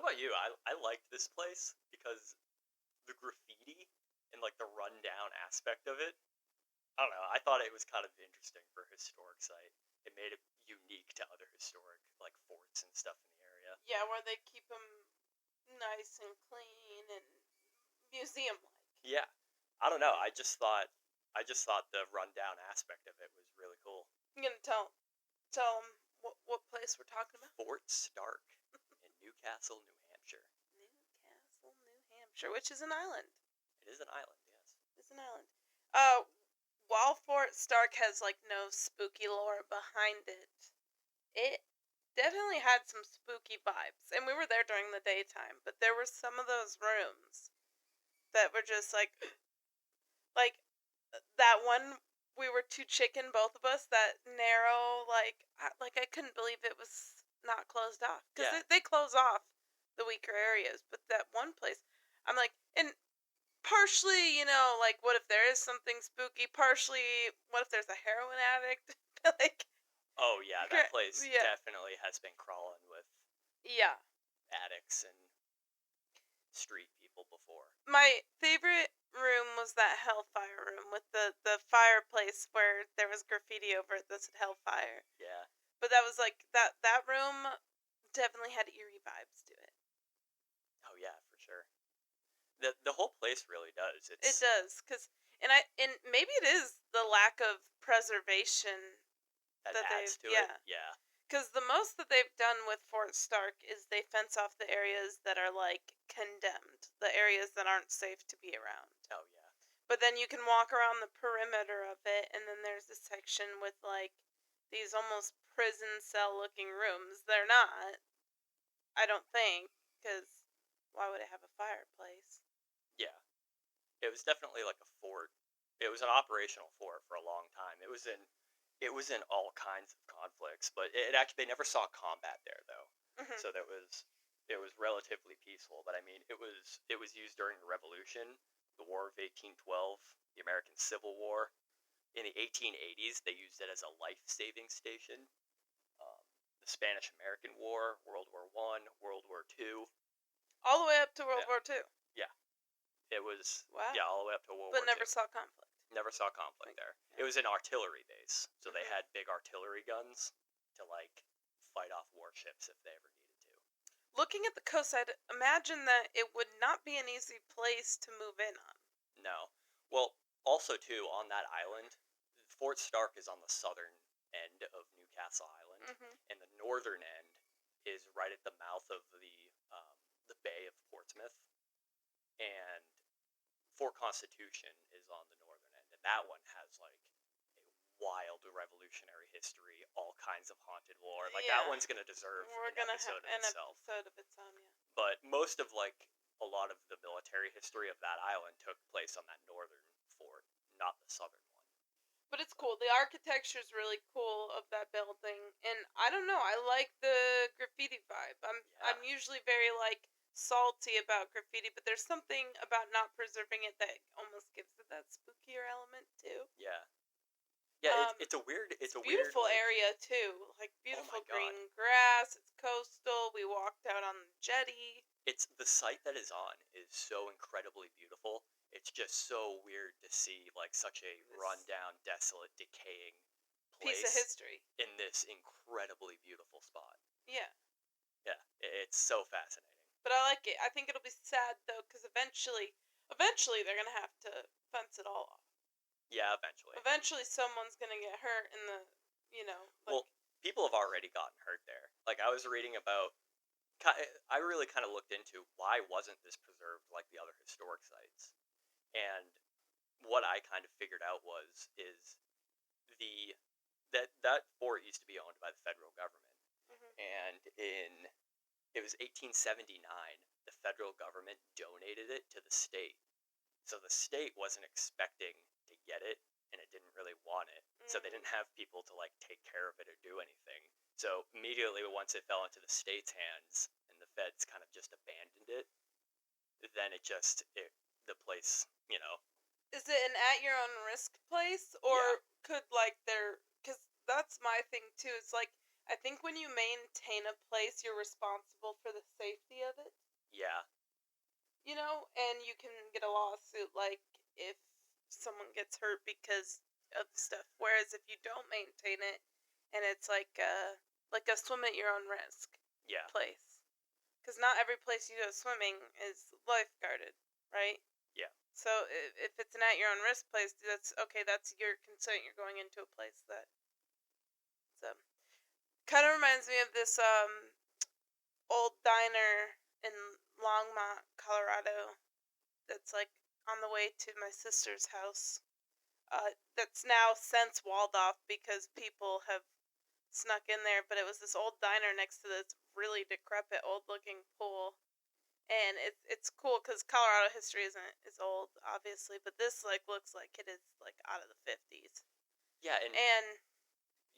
about you? I liked this place because the graffiti and like the rundown aspect of it. I don't know. I thought it was kind of interesting for a historic site. It made it unique to other historic like forts and stuff in the area. Yeah, where they keep them nice and clean and museum-like. Yeah, I don't know. I just thought the rundown aspect of it was really cool. You gonna tell them what place we're talking about? Fort Stark in Newcastle, New Hampshire. Newcastle, New Hampshire, which is an island. It is an island, yes. It's an island. While Fort Stark has like no spooky lore behind it, it definitely had some spooky vibes. And we were there during the daytime, but there were some of those rooms that were just like that one. We were too chicken, both of us. That narrow, like I couldn't believe it was not closed off because Yeah. they close off the weaker areas. But that one place, I'm like, and partially, like what if there is something spooky? Partially, what if there's a heroin addict? Like, Oh yeah, that place yeah. definitely has been crawling with Yeah. addicts and street people before. My favorite room was that Hellfire room with the fireplace where there was graffiti over it that said Hellfire. Yeah. But that was like that room definitely had eerie vibes to it. Oh yeah, for sure. The whole place really does. It does, and maybe it is the lack of preservation that adds to yeah. it. Yeah. Because the most that they've done with Fort Stark is they fence off the areas that are like condemned, the areas that aren't safe to be around. Oh yeah. But then you can walk around the perimeter of it, and then there's this section with like these almost prison cell looking rooms. They're not, I don't think, because why would it have a fireplace? Yeah. It was definitely like a fort. It was an operational fort for a long time. It was in all kinds of conflicts, but it actually they never saw combat there though. Mm-hmm. So it was relatively peaceful. But I mean, it was used during the Revolution, the War of 1812, the American Civil War. In the 1880s, they used it as a life-saving station. The Spanish-American War, World War I, World War II. All the way up to World War II. Yeah. It was, wow. Yeah, all the way up to World War II. But never saw conflict. Never saw conflict there. Yeah. It was an artillery base, so they had big artillery guns to, like, fight off warships if they ever needed to. Looking at the coast, I'd imagine that it would not be an easy place to move in on. No. Well, also, too, on that island, Fort Stark is on the southern end of Newcastle Island, and the northern end is right at the mouth of the Bay of Portsmouth, and Fort Constitution is on the northern end, and that one has like a wild revolutionary history, all kinds of haunted lore. Like that one's gonna deserve an episode of its own. Yeah. But most of like a lot of the military history of that island took place on that northern fort, not the southern one. But it's cool. The architecture is really cool of that building, and I don't know. I like the graffiti vibe. I'm usually very like salty about graffiti, but there's something about not preserving it that almost gives it that spookier element too. Yeah. Yeah, it's a beautiful area too. Like beautiful green grass. It's coastal. We walked out on the jetty. It's the site that is on is so incredibly beautiful. It's just so weird to see like such a rundown, desolate, decaying place piece of history in this incredibly beautiful spot. Yeah. Yeah, it's so fascinating. But I like it. I think it'll be sad though, because eventually they're gonna have to fence it all off. Yeah, eventually. Eventually, someone's gonna get hurt in the, well, people have already gotten hurt there. Like I was reading about. I really kind of looked into why wasn't this preserved like the other historic sites, and what I kind of figured out is that fort used to be owned by the federal government, and it was 1879. The federal government donated it to the state. So the state wasn't expecting to get it, and it didn't really want it. So they didn't have people to, like, take care of it or do anything. So immediately once it fell into the state's hands, and the feds kind of just abandoned it, then the place, Is it an at-your-own-risk place? Or could, like, because that's my thing, too. It's like, I think when you maintain a place, you're responsible for the safety of it. Yeah. And you can get a lawsuit, like, if someone gets hurt because of stuff. Whereas if you don't maintain it, and it's like a swim at your own risk Yeah. place. Because not every place you go swimming is lifeguarded, right? Yeah. So if it's an at your own risk place, that's okay. That's your consent. You're going into a place that. So kind of reminds me of this old diner in Longmont, Colorado. That's like on the way to my sister's house. That's now since walled off because people have snuck in there. But it was this old diner next to this really decrepit, old-looking pool. And it's cool because Colorado history is old, obviously, but this like looks like it is like out of the 50s. Yeah, and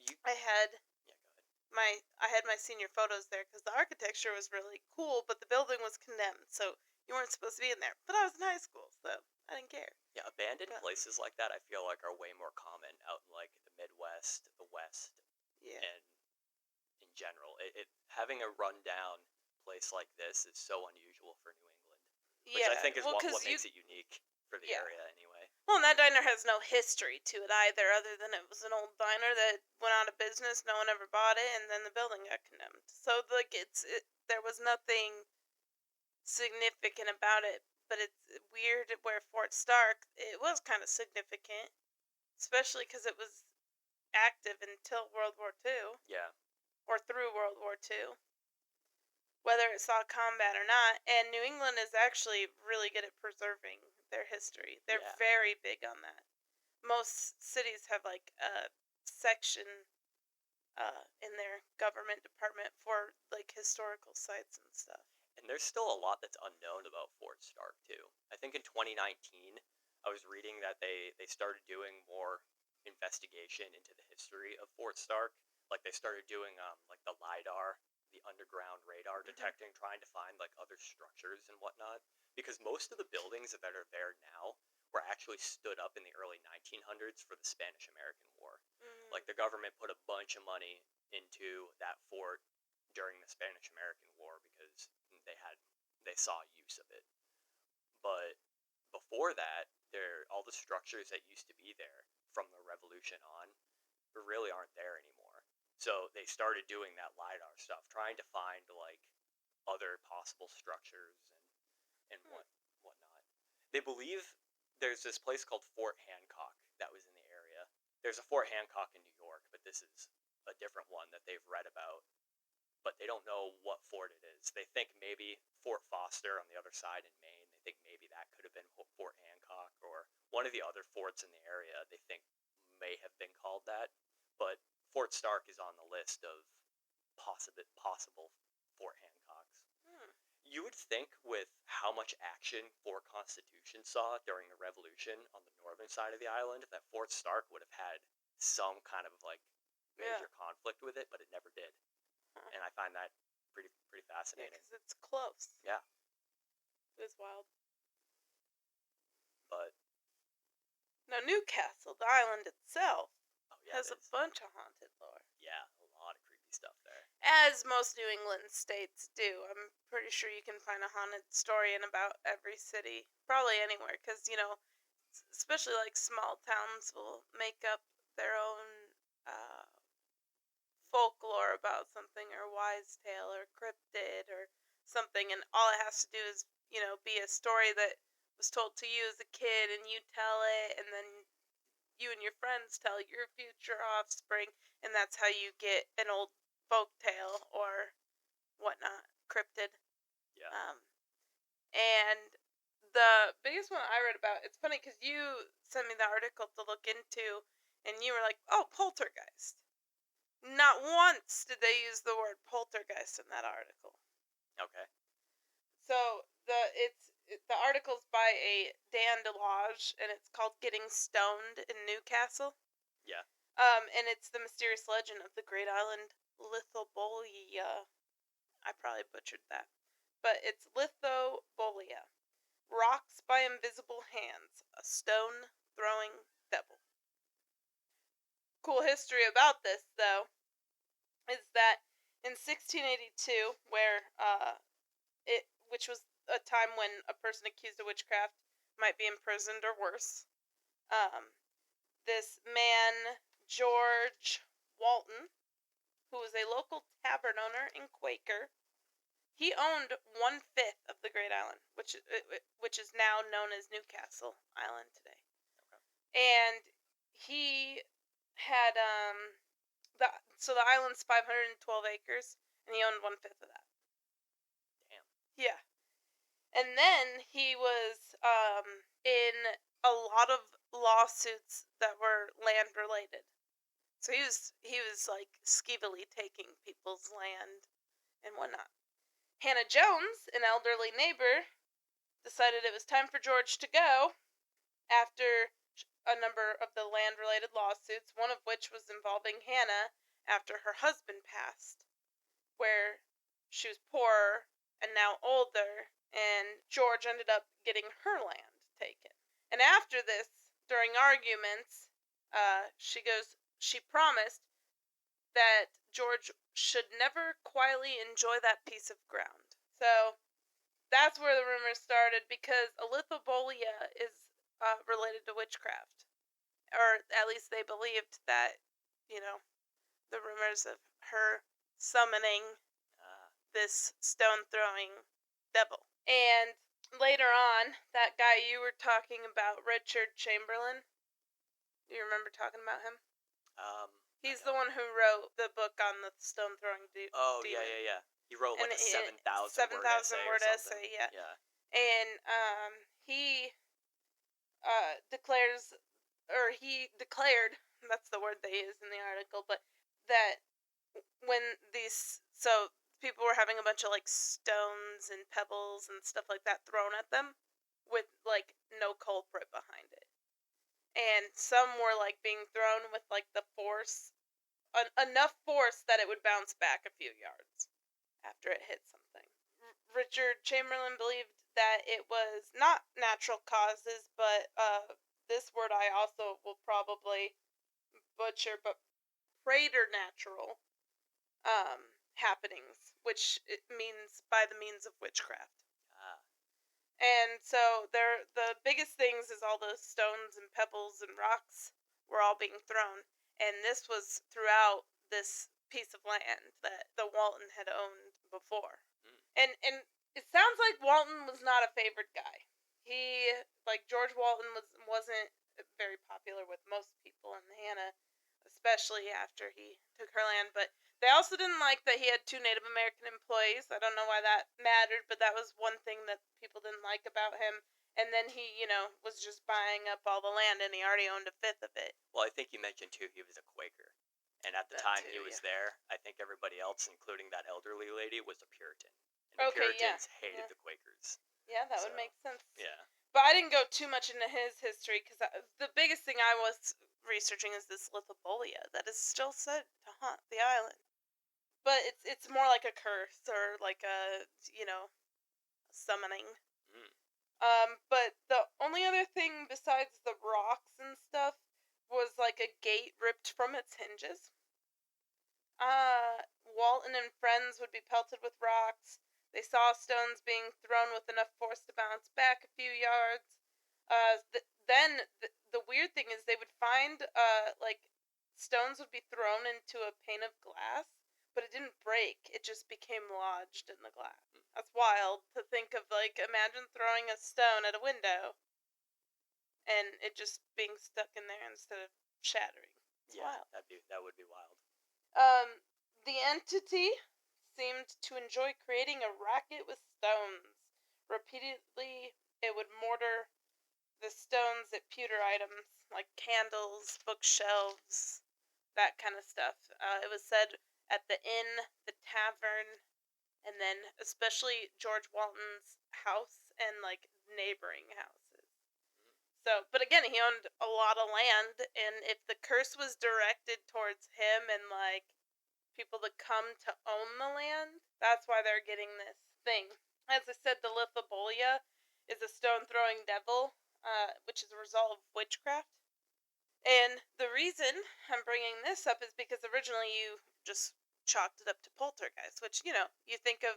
you. I had Yeah, go ahead. I had my senior photos there because the architecture was really cool, but the building was condemned, so you weren't supposed to be in there. But I was in high school, so I didn't care. Yeah, abandoned places like that I feel like are way more common out in like the Midwest, the West, Yeah. and in general. Having a rundown place like this is so unusual for New England, which I think is what makes it unique for the area anyway. Well, and that diner has no history to it either, other than it was an old diner that went out of business, no one ever bought it, and then the building got condemned. So, like, there was nothing significant about it, but it's weird where Fort Stark, it was kind of significant, especially because it was active until World War II. Yeah. Or through World War II. Whether it saw combat or not, and New England is actually really good at preserving their history. They're very big on that. Most cities have like a section in their government department for like historical sites and stuff. And there's still a lot that's unknown about Fort Stark too. I think in 2019, I was reading that they started doing more investigation into the history of Fort Stark. Like they started doing like the LiDAR, the underground radar detecting, trying to find like other structures and whatnot. Because most of the buildings that are there now were actually stood up in the early 1900s for the Spanish-American War. Like the government put a bunch of money into that fort during the Spanish-American War because they saw use of it. But before that, all the structures that used to be there from the Revolution on really aren't there anymore. So they started doing that LiDAR stuff, trying to find like other possible structures and whatnot. They believe there's this place called Fort Hancock that was in the area. There's a Fort Hancock in New York, but this is a different one that they've read about. But they don't know what fort it is. They think maybe Fort Foster on the other side in Maine. They think maybe that could have been Fort Hancock or one of the other forts in the area. They think may have been called that. But Fort Stark is on the list of possible Fort Hancocks. You would think with how much action Fort Constitution saw during the Revolution on the northern side of the island that Fort Stark would have had some kind of like major conflict with it, but it never did. And I find that pretty fascinating. Yeah, because it's close. Yeah. It is wild. But now Newcastle, the island itself, has a is. bunch of haunted lore. Yeah, a lot of creepy stuff there. As most New England states do. I'm pretty sure you can find a haunted story in about every city. Probably anywhere, because, especially like small towns will make up their own folklore about something, or wise tale, or cryptid, or something, and all it has to do is, be a story that was told to you as a kid, and you tell it, and then you and your friends tell your future offspring, and that's how you get an old folk tale or whatnot, cryptid. Yeah. And the biggest one I read about, it's funny because you sent me the article to look into, and you were like, "Oh, poltergeist." Not once did they use the word poltergeist in that article. Okay. So the article's by a Dan DeLodge, and it's called "Getting Stoned in Newcastle." Yeah. And it's the mysterious legend of the Great Island Lithobolia. I probably butchered that, but it's Lithobolia. Rocks by invisible hands, a stone throwing devil. Cool history about this, though, is that in 1682, which was a time when a person accused of witchcraft might be imprisoned or worse. This man, George Walton, who was a local tavern owner and Quaker, he owned 1/5 of the Great Island, which is now known as Newcastle Island today. And he had the island's 512 acres, and he owned 1/5 of that. Damn. Yeah. And then he was in a lot of lawsuits that were land related. So he was like skeevily taking people's land and whatnot. Hannah Jones, an elderly neighbor, decided it was time for George to go after a number of the land-related lawsuits, one of which was involving Hannah after her husband passed, where she was poorer and now older, and George ended up getting her land taken. And after this, during arguments, she promised that George should never quietly enjoy that piece of ground. So that's where the rumors started, because Alithobolia is related to witchcraft. Or at least they believed that, the rumors of her summoning this stone-throwing devil. And later on, that guy you were talking about, Richard Chamberlain, do you remember talking about him? He's the one who wrote the book on the stone-throwing demon. Oh, yeah. He wrote like a 7,000 word essay. Yeah. And he declared, that's the word they use in the article, but that when so people were having a bunch of like stones and pebbles and stuff like that thrown at them with like no culprit behind it. And some were like being thrown with like the force, enough force that it would bounce back a few yards after it hit something. Richard Chamberlain believed that it was not natural causes, but this word I also will probably butcher, but preternatural happenings, which it means by the means of witchcraft. And so the biggest things is all the stones and pebbles and rocks were all being thrown, and this was throughout this piece of land that the Walton had owned before. And it sounds like Walton was not a favored guy. He, like George Walton, wasn't very popular with most people in Hannah, especially after he took her land, but they also didn't like that he had 2 Native American employees. I don't know why that mattered, but that was one thing that people didn't like about him. And then he, was just buying up all the land, and he already owned 1/5 of it. Well, I think you mentioned, too, he was a Quaker. And at the time he was there, I think everybody else, including that elderly lady, was a Puritan. And the Puritans hated the Quakers. Yeah, that would make sense. Yeah. But I didn't go too much into his history, because the biggest thing I was researching is this Lithobolia that is still said to haunt the island. But it's more like a curse, or like a, summoning. But the only other thing besides the rocks and stuff was like a gate ripped from its hinges. Walton and friends would be pelted with rocks. They saw stones being thrown with enough force to bounce back a few yards. Then the weird thing is they would find like stones would be thrown into a pane of glass, but it didn't break. It just became lodged in the glass. That's wild to think of. Like, imagine throwing a stone at a window and it just being stuck in there instead of shattering. It's wild. That would be wild. The entity seemed to enjoy creating a racket with stones. Repeatedly, it would mortar the stones at pewter items like candles, bookshelves, that kind of stuff. It was said at the inn, the tavern, and then especially George Walton's house and like neighboring houses. So, but again, he owned a lot of land, and if the curse was directed towards him and like people that come to own the land, that's why they're getting this thing. As I said, the Lithobolia is a stone-throwing devil, which is a result of witchcraft. And the reason I'm bringing this up is because originally you just chalked it up to poltergeist, which, you think of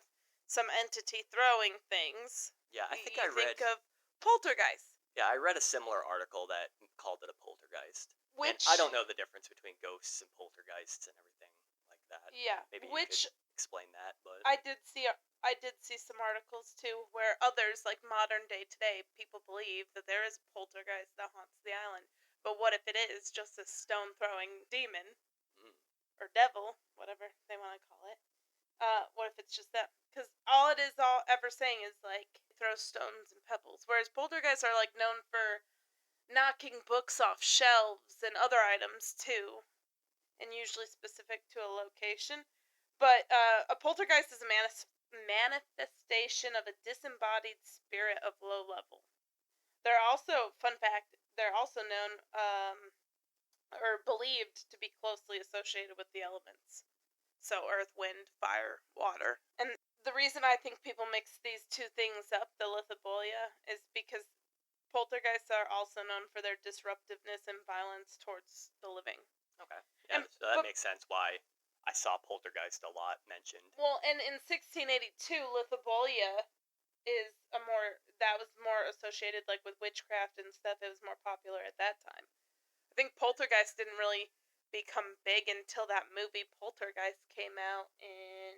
some entity throwing things. Yeah, I think you I read... think of poltergeist. Yeah, I read a similar article that called it a poltergeist. And Which... I don't know the difference between ghosts and poltergeists and everything like that. Yeah. Maybe you could explain that, but... I did see some articles, too, where others, like modern day today, people believe that there is a poltergeist that haunts the island. But what if it is just a stone-throwing demon? Or devil, whatever they want to call it. What if it's just them? Because all it is ever saying is, like, throw stones and pebbles. Whereas poltergeists are, like, known for knocking books off shelves and other items, too. And usually specific to a location. But a poltergeist is a manifestation of a disembodied spirit of low level. They're also, fun fact, they're also known, or believed to be closely associated with the elements. So earth, wind, fire, water. And the reason I think people mix these two things up, the lithobolia, is because poltergeists are also known for their disruptiveness and violence towards the living. Okay. Yeah, so that makes sense why I saw poltergeist a lot mentioned. Well, and in 1682, lithobolia that was more associated, like, with witchcraft and stuff. It was more popular at that time. I think poltergeist didn't really become big until that movie Poltergeist came out in...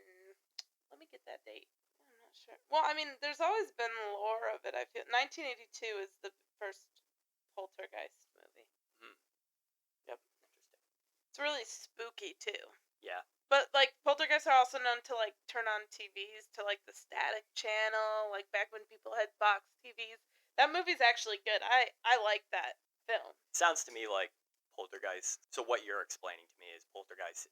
Let me get that date. I'm not sure. Well, I mean, there's always been lore of it, I feel. 1982 is the first Poltergeist movie. Yep. Interesting. It's really spooky, too. Yeah. But, like, poltergeists are also known to, like, turn on TVs to, like, the static channel, like, back when people had box TVs. That movie's actually good. I like that film. Sounds to me like poltergeist. So what you're explaining to me is poltergeist,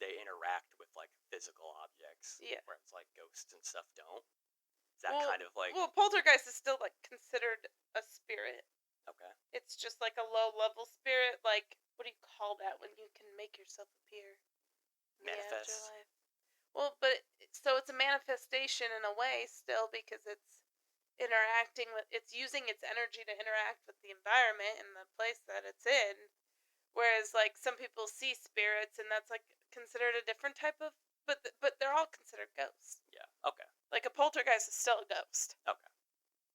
they interact with, like, physical objects. Yeah. Where it's like ghosts and stuff don't. Is that kind of like... Well, poltergeist is still, like, considered a spirit. Okay. It's just like a low-level spirit. Like, what do you call that when you can make yourself appear? Manifest. Afterlife. Well, but so it's a manifestation in a way still, because it's using its energy to interact with the environment and the place that it's in. Whereas, like, some people see spirits, and that's, like, considered a different type of... But they're all considered ghosts. Yeah, okay. Like, a poltergeist is still a ghost. Okay.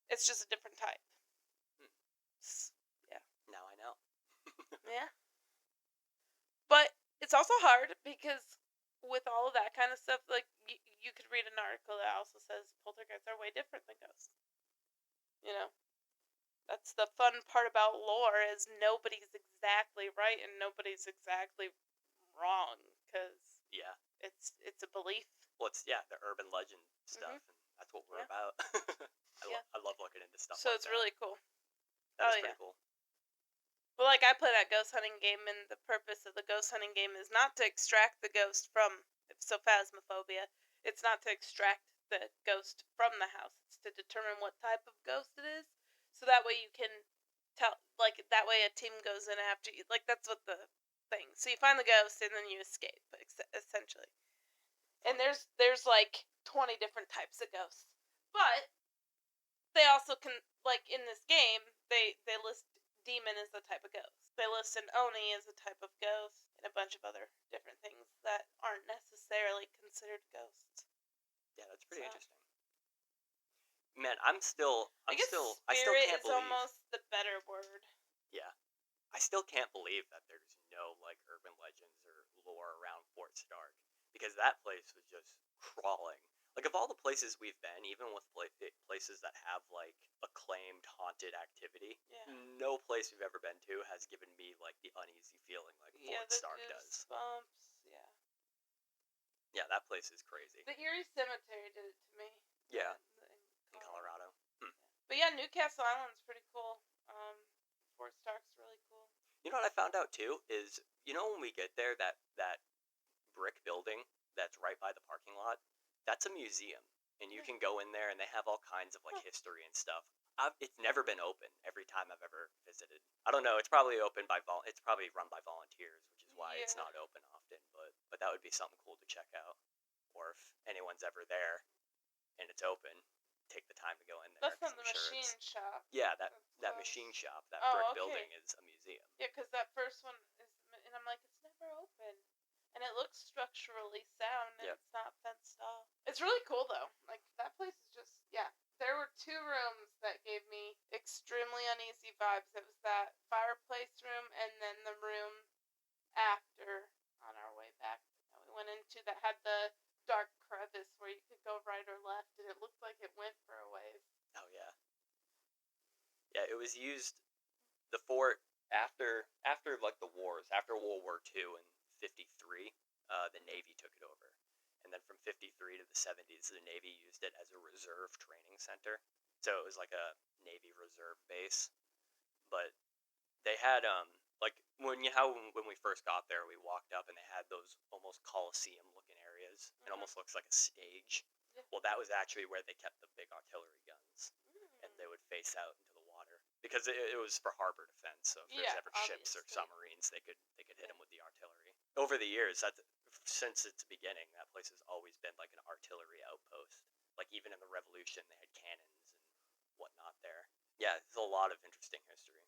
It's just a different type. Yeah. Now I know. Yeah. But it's also hard, because with all of that kind of stuff, like, you could read an article that also says poltergeists are way different than ghosts. You know? That's the fun part about lore, is nobody's exactly right and nobody's exactly wrong, because yeah, it's a belief. Well, it's, yeah, the urban legend stuff, and that's what we're about. I love looking into stuff so like it's that. really cool. That's pretty cool. Well, like, I play that ghost hunting game, and the purpose of the ghost hunting game is not to extract the ghost from... So, phasmophobia. It's not to extract the ghost from the house. It's to determine what type of ghost it is. So that way you can tell, like, that way a team goes in after you. Like, that's what the thing. So you find the ghost, and then you escape, essentially. And there's like, 20 different types of ghosts. But they also can, like, in this game, they list demon as a type of ghost. They list an Oni as a type of ghost, and a bunch of other different things that aren't necessarily considered ghosts. Yeah, that's pretty interesting. Man, I still can't believe... Spirit is almost the better word. Yeah. I still can't believe that there's no, like, urban legends or lore around Fort Stark. Because that place was just crawling. Like, of all the places we've been, even with places that have, like, acclaimed haunted activity, no place we've ever been to has given me, like, the uneasy feeling like Fort Stark does. Yeah. Yeah, that place is crazy. The Erie Cemetery did it to me. Yeah. In Colorado. But yeah, Newcastle Island's pretty cool. Fort Stark's really cool. You know what I found out, too? Is, you know when we get there, that brick building that's right by the parking lot? That's a museum, and you can go in there, and they have all kinds of, like, history and stuff. It's never been open every time I've ever visited. I don't know. It's probably open by it's probably run by volunteers, which is why it's not open often. But that would be something cool to check out. Or if anyone's ever there, and it's open, take the time to go in there. That's not the machine shop. Yeah, that machine shop, that brick building is a museum. Yeah, because that first one is, and I'm like, it's never open. And it looks structurally sound, and Yep. it's not fenced off. It's really cool, though. Like, that place is just, yeah. There were 2 rooms that gave me extremely uneasy vibes. It was that fireplace room, and then the room after, on our way back, that we went into that had the dark crevice where you could go right or left, and it looked like it went for a ways. Oh, yeah. Yeah, it was used, the fort, after like, the wars, after World War II in 53, the Navy took it over. And then from 53 to the 70s, the Navy used it as a reserve training center. So it was like a Navy reserve base. But they had, like, when we first got there, we walked up and they had those almost Coliseum looking areas. It almost looks like a stage. Yeah. Well, that was actually where they kept the big artillery guns. And they would face out into the water because it was for harbor defense. So if there's ever ships or submarines, they could hit them with the artillery. Over the years, since its beginning, that place has always been like an artillery outpost. Like even in the Revolution, they had cannons and whatnot there. Yeah, there's a lot of interesting history.